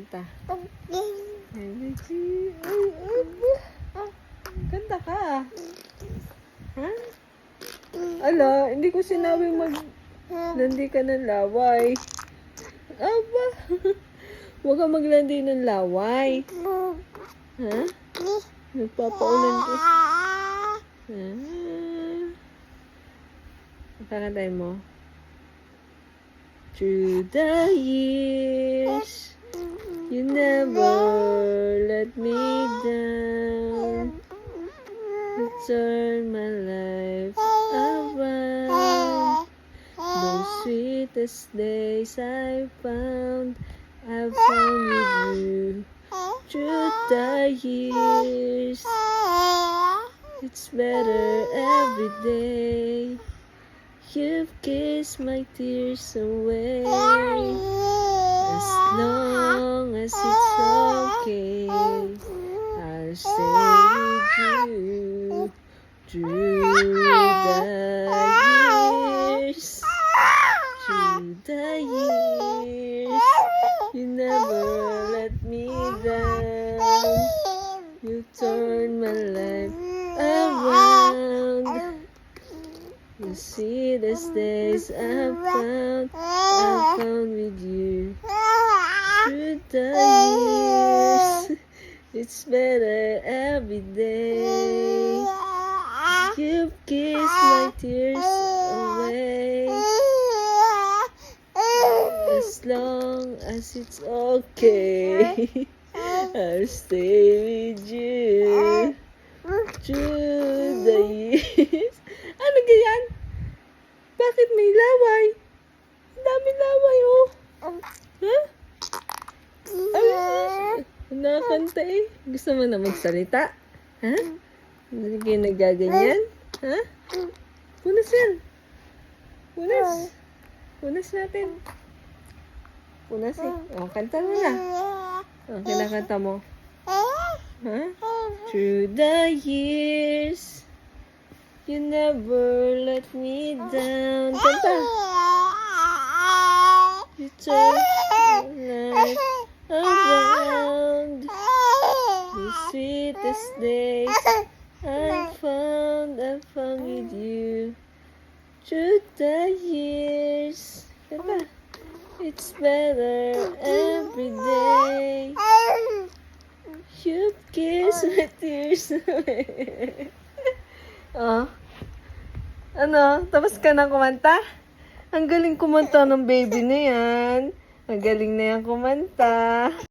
kanta. Energy. Kanta ka. Ha? Ala, hindi ko sinabing maglandi ka ng laway. Aba. Huwag kang maglandi ng laway. Ha? Nagpapaulan ko. Kakantay mo. Through the years, you never let me down. You turn my life around. The sweetest days I found with you. Through the years, it's better every day. You've kissed my tears away. As long as it's okay, I'll stay with you through the years. Through the years, you never let me down. You turn my life around. The sweetest days I found with you. Through the years, it's better every day. You've kissed my tears away. As long as it's okay, I'll stay with you. Through the years. Ano ganyan? Bakit may laway? Ang dami laway, oh. Ha? Ay, nakakanta eh. Gusto mo na magsalita? Ha? Hindi kayo nagaganyan? Ha? Punas yan. Punas. Punas natin. Punas eh. O, kanta mo na. O, kinakanta mo. Ha? Through the years, you never let me down. Kanta. You turn my life around. The sweetest days I found with you. Through the years, kanta. It's better every day. You've kissed my tears away. Oh. Ano? Tapos ka na kumanta? Ang galing kumanta ng baby na yan. Ang galing na yan kumanta.